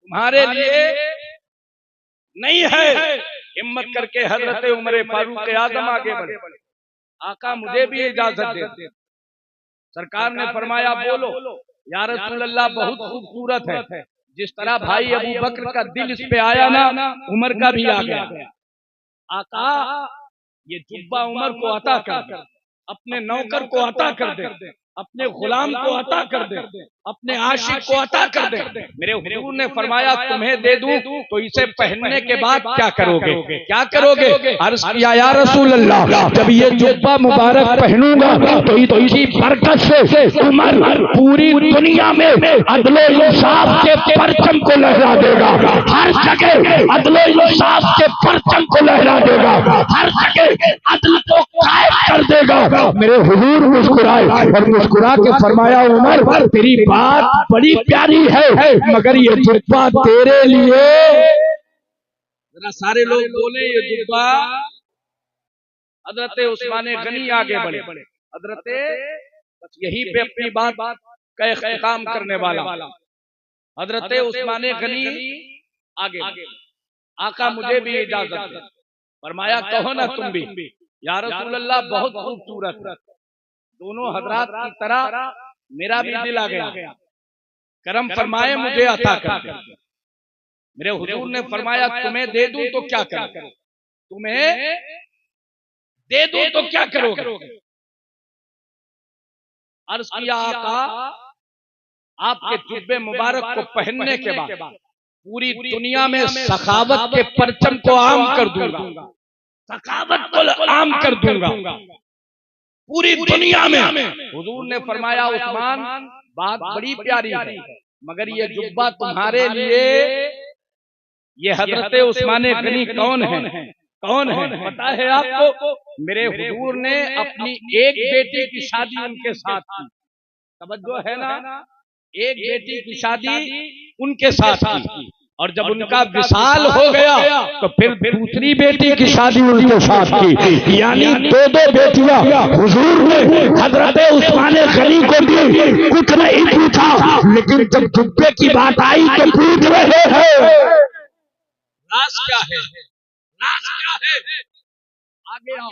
तुम्हारे लिए नहीं है। हिम्मत करके हजरत उमर फारूक आजम आगे बढ़े, आका मुझे भी इजाजत दे। सरकार ने फरमाया, बोलो। या रसूल अल्लाह, बहुत खूबसूरत है। जिस तरह भाई अबू बकर का दिल इस पे आया ना, उमर का भी आ गया। आका, ये जुब्बा उमर को अता कर दे, अपने नौकर को अता कर दे, अपने गुलाम को अता कर दे, अपने आशिक को अता कर दे। मेरे हुजूर ने फरमाया, तुम्हें दे दूं तो इसे पहनने के बाद क्या करोगे, क्या करोगे? अर्ज किया, या रसूल अल्लाह, जब ये जुब्बा मुबारक पहनूंगा तो इसकी बरकत से उमर पूरी दुनिया में अदलो इंसाफ के परचम को लहरा देगा। हर जगह अदलो इंसाफ के परचम को लहरा देगा, हर जगह अदल को कायम कर देगा। मेरे हुजूर मुस्कुराए और मुस्कुरा के फरमाया, उमर, तेरी बात बड़ी प्यारी है, मगर ये जुब्बा तेरे लिए। जरा सारे लोग बोले, ये जुब्बा। हजरत उस्मान गनी आगे बढ़े, हजरत बस यहीं पे अपनी बात का इख्तिताम करने वाला हजरत उस्मान गनी आगे बढ़े, आका मुझे भी इजाजत दे। फरमाया, कहो ना तुम भी। या रसूल अल्लाह, बहुत खूबसूरत। दोनों हजरात की तरह मेरा भी दिल आ गया, करम फरमाए मुझे अता कर दे। मेरे हुजूर ने फरमाया, तुम्हें दे दूं तो क्या करोगे, तुम्हें दे दूं तो क्या करोगे? अर्ज किया, आका, आपके जुब्बे मुबारक को पहनने के बाद पूरी दुनिया में सखावत के परचम को आम कर दूंगा, सखावत को आम कर दूंगा पूरी दुनिया में। हुजूर ने फरमाया, उस्मान, बात बड़ी प्यारी है, मगर ये जुब्बा तुम्हारे लिए। ये हजरत उस्मान गनी कौन है? कौन है पता है आपको? मेरे हुजूर ने अपनी एक बेटी की शादी उनके साथ की, तवज्जो है ना, एक बेटी की शादी उनके साथ की, और जब उनका विसाल हो गया तो फिर दूसरी बेटी की शादी उनके साथ की, यानी दो बेटियां हुजूर ने हजरत उस्मान गनी को दी। कुछ नहीं पूछा, लेकिन जब जुब्बे की बात आई तो पूछ रहे हैं, राज क्या है, राज क्या है? आगे आओ,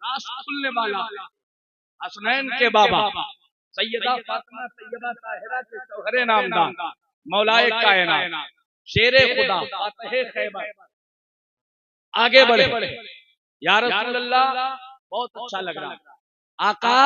राज खुलने वाला। हसनैन के बाबा सैयदा फातिमा तैयबा ताहिरा के शौहरे नामदार, मौलाए कायनात, शेरे खुदा, फातहे खैबर, आगे बढ़े। या रसूल अल्लाह, बहुत अच्छा लग रहा, आका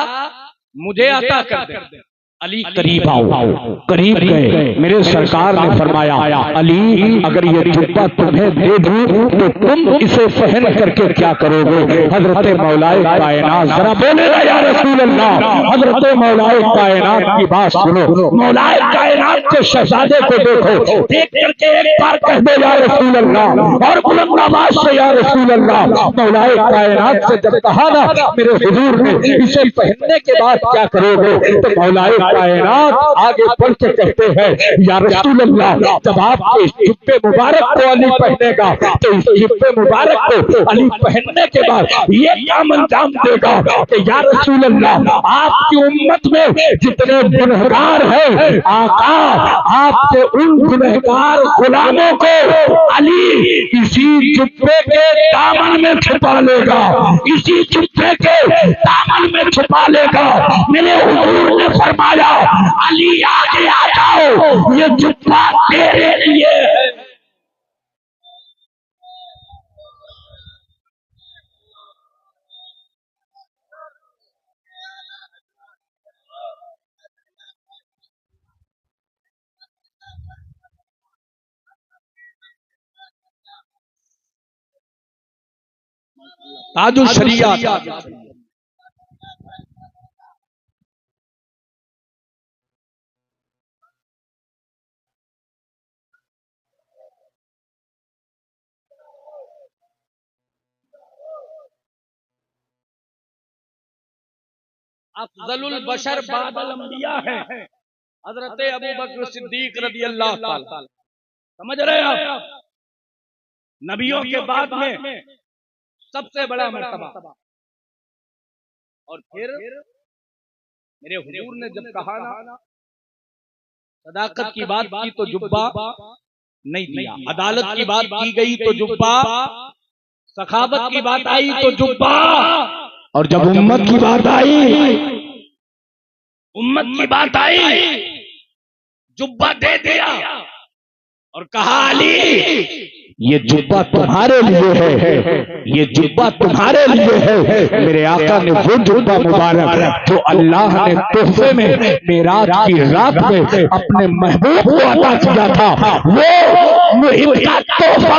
मुझे अता कर दे। अली करीब आओ। करीब गए, मेरे सरकार ने फरमाया अली अगर ये जुब्बा तुम्हें दे दूं तो तुम इसे पहन करके क्या करोगे? हजरत मौलाए कायनात, जरा बोलेगा या रसूल अल्लाह, हजरत मौलाए कायनात की बात सुनो। मौलाए कायनात के शहजादे को देखो, देख करके एक बार कह दो या रसूल अल्लाह, और बुलंद आवाज से या रसूल अल्लाह। मौलाए कायनात से जब कहा ना मेरे हुजूर ने इसे पहनने के बाद क्या करोगे, तो मौलाए कायनात आगे बढ़ के कहते हैं या रसूल अल्लाह, जब आपके जुब्बे मुबारक को अली पहनेगा तो इस जुब्बे मुबारक को अली पहनने के बाद ये काम अंजाम देगा कि या रसूल अल्लाह, आपकी उम्मत में जितने गुनहगार हैं, आका आपके उन गुनहगार गुलामों को अली इसी जुब्बे के दामन में छुपा लेगा, इसी जुब्बे के दामन में छुपा लेगा। मेरे हुजूर ने फरमाया अली आगे आ जाओ, ये जुब्बा तेरे लिए है। ताजुल शरिया अफजलुल बशर बादल अंबिया है हजरत अबू बकर सिद्दीक रज़ी अल्लाह ताला। समझ रहे हैं आप? नबियों के बाद में सबसे बड़ा मर्तबा। और फिर मेरे हुजूर ने जब कहा ना सदाकत की बात की तो जुब्बा नहीं दिया, अदालत की बात की गई तो जुब्बा, सखावत की बात आई तो जुब्बा, और जब उम्मत की बात आई, उम्मत की बात आई, जुब्बा दे दिया और कहा अली ये जुब्बा तुम्हारे लिए है, ये जुब्बा तुम्हारे लिए है। मेरे आका ने वो जुब्बा मुबारक जो अल्लाह ने तोहफे में मेराज की रात में अपने महबूब को अता किया था, वो इनका तोहफा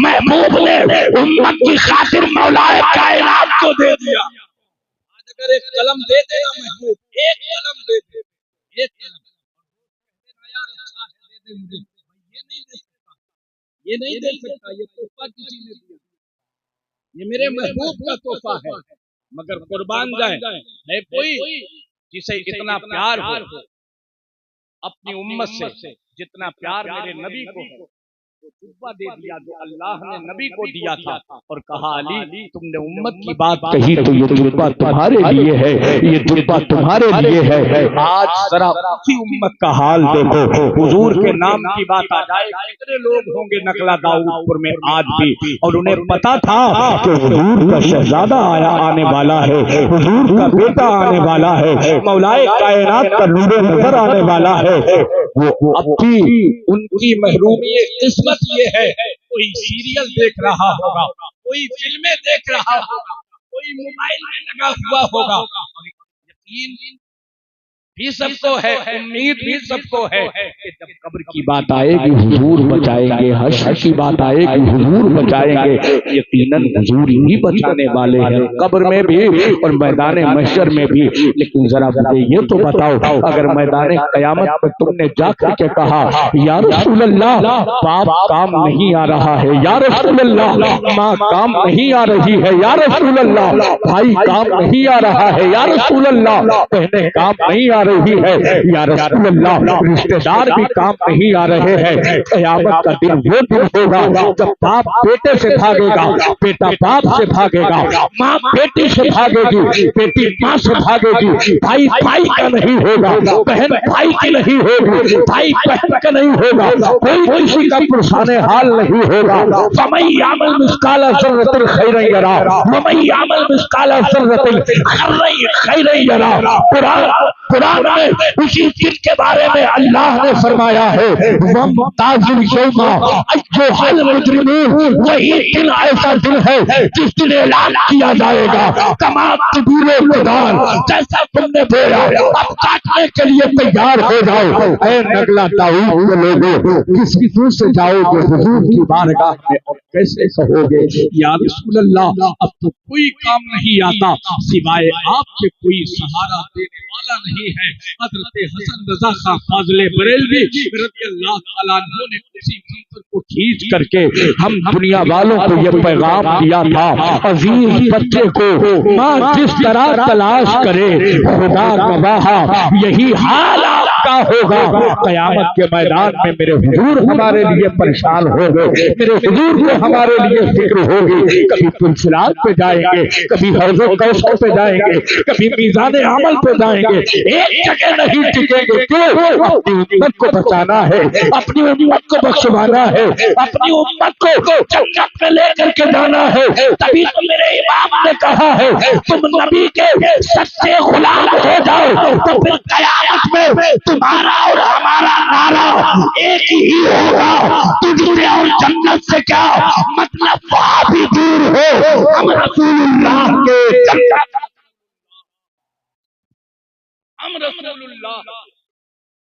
महबूब ने उम्मत की खातिर मौलाए कायनात को दे दिया। आज अगर एक कलम दे देना महबूब, एक कलम दे दे, एक कलम दे मुझे, ये नहीं दे सकता, ये तोहफा किसी ने दिया, ये मेरे महबूब का तोहफा है। मगर कुर्बान जाए है कोई जिसे इतना प्यार हो अपनी उम्मत से जितना प्यार मेरे नबी को हो, तो जुब्बा दे दिया जो अल्लाह ने नबी को दिया था और कहा अली तुमने उम्मत की बात कही तो ये जुब्बा तुम्हारे लिए है, ये जुब्बा तुम्हारे लिए है। आज जरा उसी उम्मत का हाल देखो, हुजूर के नाम की बात आ जाए कितने लोग होंगे नकला दाऊदपुर में आज भी, और उन्हें पता था कि हुजूर का शहजादा आने वाला है, हुजूर का बेटा आने वाला है, मौलाए कायनात का नूरे नजर आने वाला है। वो अब भी उनकी महरूमी किस्मत ये है, कोई सीरियल देख रहा होगा, कोई फिल्में देख रहा होगा, कोई मोबाइल में लगा हुआ होगा, और यकीन भी सबको है, उम्मीद भी सबको है कि जब कब्र की बात आएगी हुजूर बचाएंगे, हश्र की बात आएगी हुजूर बचाएंगे। यकीनन हुजूर ही बचाने वाले हैं, कब्र में भी और मैदान महशर में भी। लेकिन जरा मुझे ये तो बताओ, अगर मैदान कयामत में तुमने जाकर के कहा या रसूल अल्लाह बाप काम नहीं आ रहा है, या रसूल अल्लाह माँ काम नहीं आ रही है, या रसूल अल्लाह भाई काम नहीं आ रहा है, या रसूल अल्लाह बहनें काम नहीं आ रही है, या रसूल अल्लाह रिश्तेदार भी काम नहीं आ रहे हैं। क़यामत का दिन वो दिन होगा जब बाप बेटे से भागेगा, बेटा बाप से भागेगा, माँ बेटी से भागेगी, बेटी माँ से भागेगी, भाई भाई का नहीं होगा, बहन भाई की नहीं होगी, भाई बहन का नहीं होगा, कोई किसी का पुरसाने हाल नहीं होगा। फमन यामल मिस्काल ज़र्रतिन खैरन यरा वमन यामल मिस्काल ज़र्रतिन खैरन यरा। कुरान में उसी दिन के बारे में अल्लाह ने फरमाया है वही दिन ऐसा दिन है जिस दिन ऐलान किया जाएगा कमा तबूरे मैदान, जैसा तुमने बोला अब काटने के लिए तैयार हो जाओ। ऐ नगला दाऊद के लोगों, किस दूर से जाओगे हुजूर की बारगाह में और कैसे कहोगे या रसूल अल्लाह अब तो कोई काम नहीं आता सिवाय आपके, कोई सहारा देने वाला नहीं है। हजरत हसन रजा खां फाज़िले बरेलवी रज़ियल्लाहु ताला अन्हु ने उसी मंत्र को खींच करके हम दुनिया वालों को ये पैगाम दिया था, अजीज बच्चे को माँ जिस तरह तलाश करे खुदा गवाह यही हाल आपका होगा। कयामत के मैदान में मेरे हुजूर हमारे लिए परेशान हो गए, मेरे हुजूर को हमारे लिए फिक्र होगी। कभी पुलसिरात पे जाएंगे, कभी हौज़े कौसर पे जाएंगे, कभी मीज़ान अमल पे जाएंगे, एक जगह नहीं टिकेंगे। क्यों? अपनी उम्मत को बचाना है, अपनी उम्मत को बख्शवाना है, अपनी उम्मत को जन्नत में लेकर के जाना है। तभी तो मेरे इमाम ने कहा है तुम नबी के सच्चे गुलाम हो जाओ तो फिर कयामत में तुम्हारा और हमारा नारा एक ही होगा। तुझसे और जन्नत से क्या मतलब, वहां भी दूर हो हम रसूलुल्लाह के जन्नत, हम रसूलुल्लाह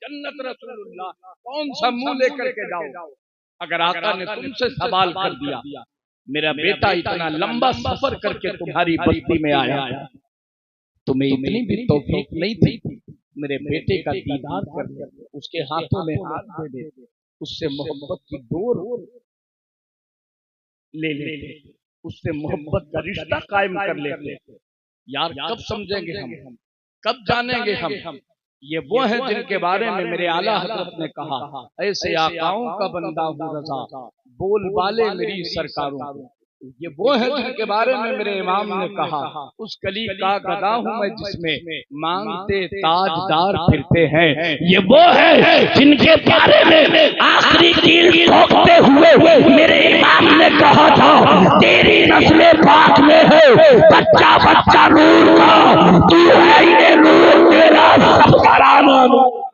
जन्नत रसूलुल्लाह। कौन सा मुंह लेकर के जाओ? अगर आका ने तुमसे सवाल कर दिया मेरा बेटा इतना लंबा सफर करके तुम्हारी बस्ती में आया, तुम्हें इतनी भी तौफीक नहीं थी मेरे बेटे का दीदार कर ले, उसके हाथों में हाथ दे दे, उससे मोहब्बत की डोर ले ले, उससे मोहब्बत का रिश्ता कायम कर ले। यार कब समझेंगे हम, कब जानेंगे हम? ये वो है जिनके बारे में मेरे आला हज़रत ने कहा ऐसे आकाओं का बंदा हूँ रज़ा, बोल बाले मेरी सरकारों को। ये वो है जिनके बारे में मेरे इमाम ने कहा उस कली का गदा हूँ मैं जिसमें मांगते ताजदार फिरते हैं। ये वो है जिनके बारे में आखिरी कील ठोकते हुए मेरे इमाम ने कहा था तेरी नस्ल पाक में है बच्चा बच्चा नूर का, तू है ये नूर तेरा सब घराना नूर का।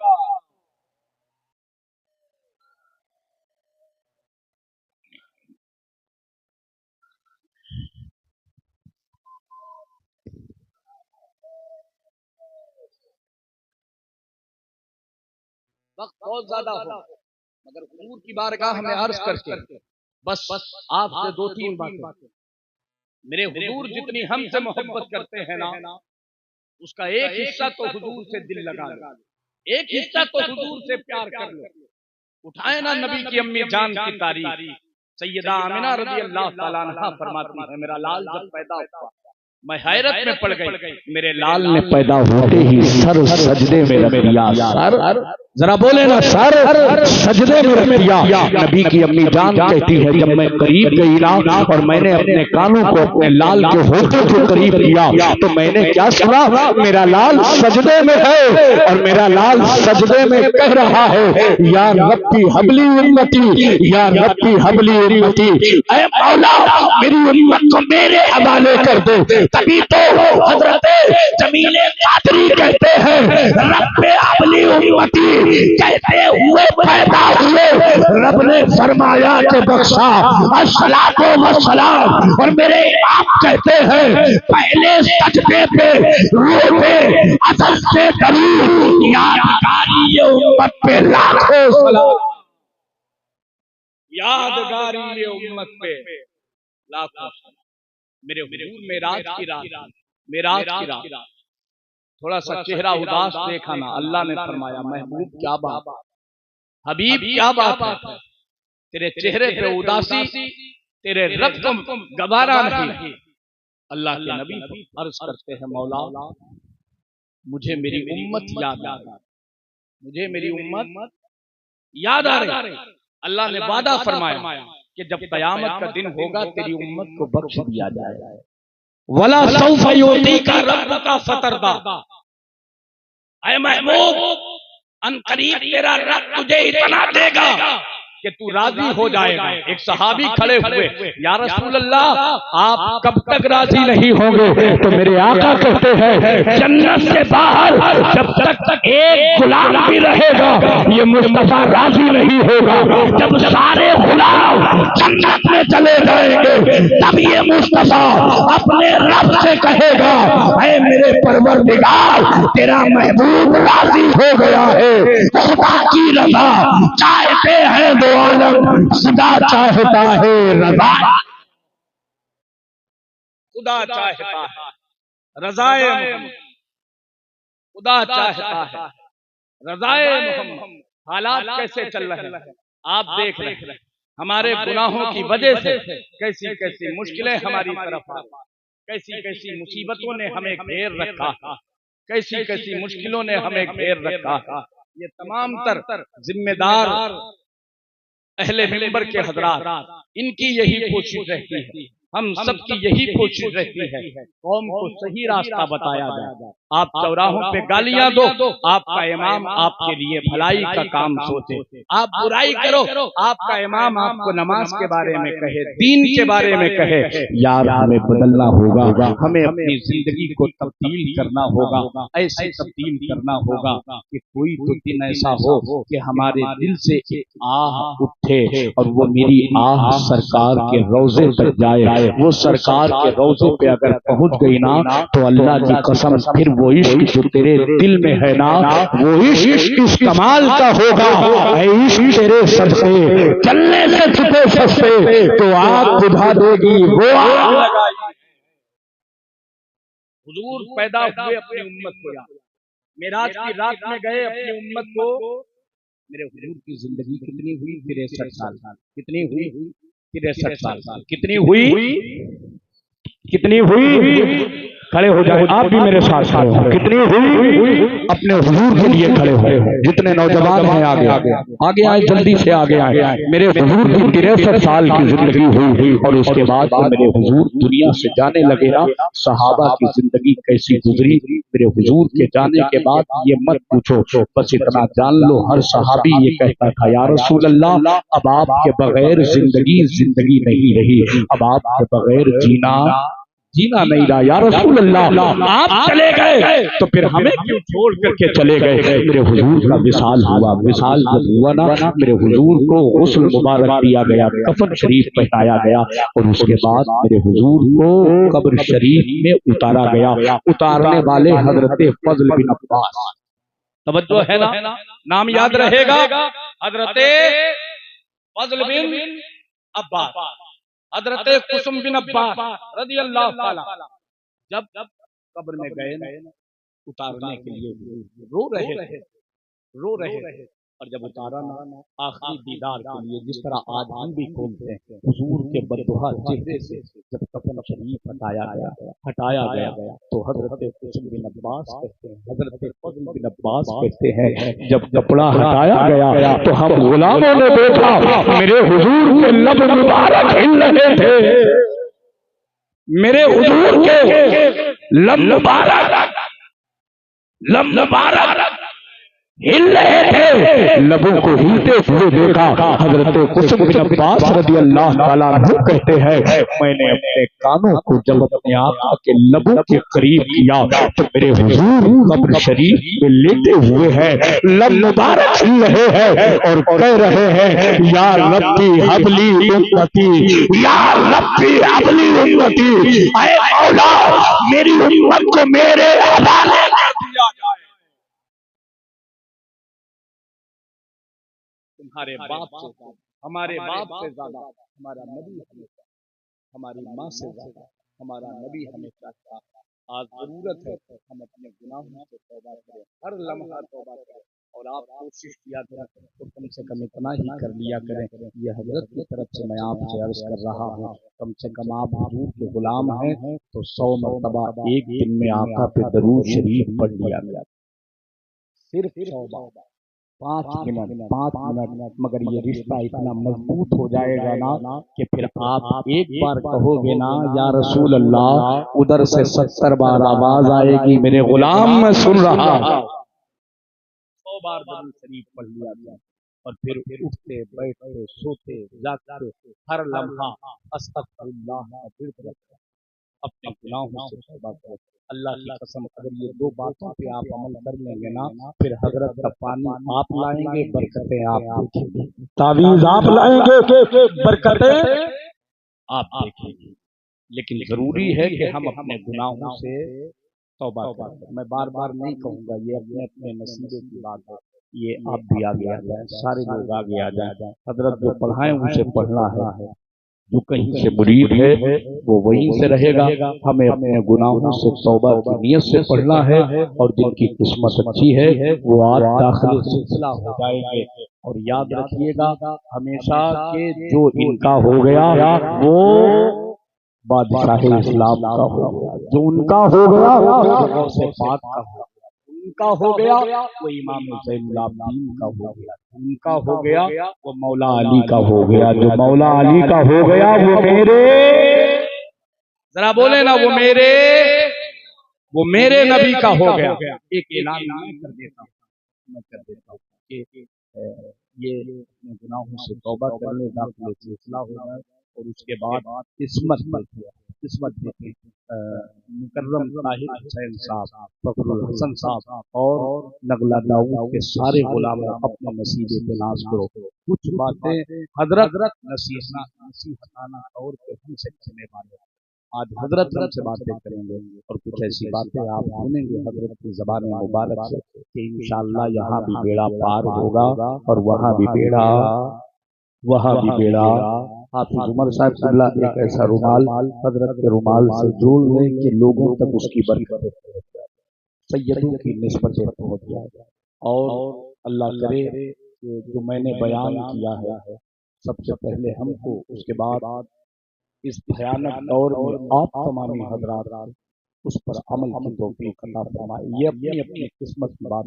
वक्त बहुत ज्यादा हो मगर हुजूर की बारगाह में अर्ज करके बस आपसे दो तीन बातें। मेरे हुजूर जितनी हमसे मोहब्बत करते हैं ना उसका एक हिस्सा तो हुजूर से दिल लगा लो, एक हिस्सा तो हुजूर से प्यार कर लो। उठाए ना नबी की अम्मी जान की तारीफ, सैयदा आमिना रज़ियल्लाहु ताला अन्हा फरमाती है मेरा लाल जब पैदा हुआ मैं हैरत में पड़ गई, मेरे लाल ने पैदा होते ही सर सजदे में रख दिया। सर जरा बोले ना, सर सजदे में रख दिया। नबी की अम्मी जान कहती है जब मैं करीब गई ना और मैंने अपने कानों को अपने लाल के होठों के करीब किया तो मैंने क्या सुना, मेरा लाल सजदे में है और मेरा लाल सजदे में कह रहा है या रब्बी हबली उम्मती, या रब्बी हबली उम्मती, ऐ मौला मेरी उम्मत को मेरे हवाले कर दे। तभी तो हजरत जमीले कादरी कहते हैं रब्बे हबली उम्मती कहते हुए पैदा हुए, रब ने फरमाया के बख्शा अस्सलातो वस्सलाम। और मेरे इमाम कहते हैं पहले सजदे पे रोते असल से दरूद यादगारी ये उम्मत पे लाखों सलाम, यादगारी ये उम्मत पे लाखों सलाम। मेरे हुजूर मेराज की रात थोड़ा सा चेहरा उदास देखा ना, अल्लाह ने फरमाया महबूब क्या बात, हबीब क्या बात है, तेरे चेहरे पे उदासी तेरे रब को गवारा नहीं। अल्लाह के नबी अर्ज करते हैं मौला मुझे मेरी उम्मत याद आ रही, मुझे मेरी उम्मत याद आ रही। अल्लाह ने वादा फरमाया कि जब कयामत का दिन होगा तेरी उम्मत को बख्श दिया जाएगा। वला सौफ युतीका रब्बुका फतरदा, ऐ महबूब अनकरीब तेरा रब तुझे इतना देगा कि तू राजी हो जाएगा। एक सहाबी खड़े हुए, या रसूल अल्लाह आप कब तक राजी नहीं होंगे? तो मेरे आका कहते हैं जन्नत से बाहर जब तक एक गुलाम भी रहेगा ये मुस्तफा राजी नहीं होगा। जब सारे गुलाम जन्नत में चले जाएंगे तब ये मुस्तफा अपने रब से कहेगा, ऐ मेरे परवरदिगार तेरा महबूब राजी हो गया है, खुदा की रजा चाहते हैं दो आलम, खुदा चाहता है रजा, खुदा चाहता है रजाए मोहम्मद, खुदा चाहता है रजाए मोहम्मद। हालात कैसे चल रहे हैं आप देख रहे हैं। हमारे गुनाहों की वजह से कैसी कैसी मुश्किलें हमारी तरफ आ रही, कैसी कैसी मुसीबतों ने हमें घेर रखा, कैसी कैसी मुश्किलों ने हमें घेर रखा। ये तमाम तर जिम्मेदार अहले मिंबर के हजरात, इनकी यही कोशिश रहती है, हम सबकी यही कोशिश रहती है कौम को सही रास्ता बताया जाए। आप चौराहों पे गालियां दो, आपका इमाम आपके लिए भलाई का काम सोचे। आप बुराई करो, आपका इमाम आपको नमाज के बारे में कहे, दीन के बारे में कहे। यार हमें बदलना होगा, हमें अपनी जिंदगी को तब्दील करना होगा, ऐसे तब्दील करना होगा कि कोई तो दिन ऐसा हो कि हमारे दिल से एक आह उठे और वो मेरी आह सरकार के रोजे तक जाए। वो सरकार के रोजे पे अगर पहुंच गई ना तो अल्लाह की कसम फिर वो इश्क जो तेरे दिल में है ना वो इश्क इस कमाल का होगा। इश्क तेरे सर से चलने से छुपे सस्ते तो आग बुझा देगी वो आग लगाई। हुजूर पैदा हुए अपनी उम्मत को याद, मेराज की रात में गए अपनी उम्मत को। मेरे हुजूर की जिंदगी कितनी हुई? 63 साल। कितनी हुई? 63 साल। कितनी हुई? कितनी हुई? खड़े हो जाए आप भी मेरे साथ खड़े हो। कितनी हुई? अपने हुजूर के लिए खड़े हो। जितने नौजवान हैं आगे आगे आए, जल्दी से आगे आए। मेरे हुजूर की 63 साल की जिंदगी हुई और उसके बाद मेरे हुजूर दुनिया से जाने लगे ना, सहाबा की जिंदगी कैसी गुजरी मेरे हुजूर के जाने के बाद ये मत पूछो। बस इतना जान लो, हर सहाबी ये कहता था, या रसूल अल्लाह अब आपके बगैर जिंदगी नहीं रही, अब आपके बगैर जीना नहीं रहा। या रसूल अल्लाह आप चले गए तो फिर हमें क्यों छोड़ करके चले गए? मेरे हुजूर का विसाल हुआ। विसाल जब हुआ ना, मेरे हुजूर को गुस्ल मुबारक दिया गया, कफन शरीफ पहनाया गया और उसके बाद मेरे हुजूर को कब्र शरीफ में उतारा गया। उतारने वाले हजरत फजल बिन अब्बास, तवज्जो है ना, नाम याद रहेगा, हजरत फजल बिन अब्बास, हजरत कुसुम बिन अब्बास रज़ी अल्लाह ताला जब कब्र में गए ना, उतारने के लिए रो रहे और जब उतारा ना आखिरी दीदार के लिए, जिस तरह आज हम भी घूमते हैं हुजूर के बददुआ चेहरे से जब कफन शरीफ हटाया गया तो हजरत कुसुम बिन अब्बास कहते हैं, हजरत फजल बिन अब्बास कहते हैं, जब कपड़ा हटाया गया तो हम गुलामों ने देखा मेरे हुजूर के लब मुबारक हिल रहे थे। मेरे हुजूर के लब मुबारक हिल रहे थे। लबों को हिलते हुए देखा। हजरत कुसुम बिन अब्बास रज़ी अल्लाह ताला अन्हु कहते हैं, मैंने अपने कानों को जब अपने आका के लबों के करीब किया तो मेरे हुजूर कब्र शरीफ में लेटे हुए हैं, लब मुबारक हिल रहे हैं और कह रहे हैं, या रब्बी हबली उम्मती, या रब्बी हबली उम्मती, ऐ मौला मेरी उम्मत को मेरे हवाले कर दिया जाए। तुम्हारे बाप से ज्यादा, हमारे बाप से ज्यादा हमारा नबी हमें चाहता, हमारी माँ से ज्यादा हमारा नबी हमें चाहता। आज जरूरत है हम अपने गुनाहों से तौबा करें, हर लम्हा तौबा करें और आप कोशिश किया करें तो कम से कम इतना ही कर लिया करें। ये हजरत की तरफ से मैं आपसे अर्ज कर रहा हूँ, कम से कम आप हुजूर के गुलाम हैं तो 100 मरतबा एक दिन में आका पे दरूद शरीफ पढ़ लिया गया, सिर्फ 100 बार, 5 मिनट। मगर ये रिश्ता इतना मजबूत हो जाएगा ना कि फिर आप एक बार कहोगे ना, या रसूल अल्लाह, उधर से 70 बार आवाज आएगी, मेरे गुलाम मैं सुन रहा। 100 बार दरूद शरीफ पढ़ लिया गया। और फिर उठते बैठते सोते जागते हर लम्हा अस्तगफिरुल्लाह का विर्द रखते, अपने गुनाहों से तौबा करें। अल्लाह की कसम, अगर ये दो बातों पे आप अमल कर लेंगे ना, फिर हजरत का पानी आप लाएंगे, बरकतें आप देखेंगे। तावीज आप लाएंगे, बरकतें आप देखेंगे। लेकिन जरूरी है कि हम अपने गुनाहों से तौबा करें। मैं बार बार नहीं कहूँगा, ये अपने अपने नसीबे की बात है। ये आप भी आगे आ जाए, सारे लोग आगे आ जाए। हजरत जो पढ़ाएं उसे पढ़ना है, जो कहीं से मुरीद है वो वहीं से रहेगा। हमें अपने गुनाहों से तौबा की नियत से पढ़ना है, और जिनकी किस्मत अच्छी है वो आज दाखिल सिलसिला हो जाएंगे। और याद रखिएगा हमेशा के जो इनका हो गया वो बादशाह इस्लाम का हो गया, जो उनका हो गया वो से पाक का हो गया, उनका हो गया वो इमाम ज़ैनुल आबिदीन का हो गया, उनका हो गया वो मौला अली का हो गया, जो मौला अली का हो गया वो मेरे, जरा बोले ना, वो मेरे नबी का हो गया। एक ऐलान मैं कर देता हूँ कि ये अपने गुनाहों से तौबा करने दाखिल सिलसिला हो जाए, और उसके बाद किस्मत देखें मुकर्रम ताहिर हुसैन साहब, फखरुल हसन साहब और नगला दाऊद के सारे गुलामों अपने नसीबे पे नाज करो। कुछ बातें हजरत नसीहताना तौर पे हमसे करने वाले, आज हजरत हमसे बातें करेंगे, और कुछ ऐसी बातें आप सुनेंगे हजरत की ज़बान मुबारक से कि इंशाअल्लाह यहाँ भी बेड़ा पार होगा, और वहाँ भी बेड़ा। हाफिज उमर साहब किबला एक ऐसा रुमाल हजरत के रुमाल से जोड़ लें कि लोगों तक उसकी बरकत सैयदों की निस्बतें पहुँच जाए। और अल्लाह करे कि जो मैंने बयान किया है सबसे पहले हमको, उसके बाद इस भयानक दौर में आप तमामी हजरात उस पर अमल की तौफीक अता फरमाए। ये अपनी अपनी किस्मत की बात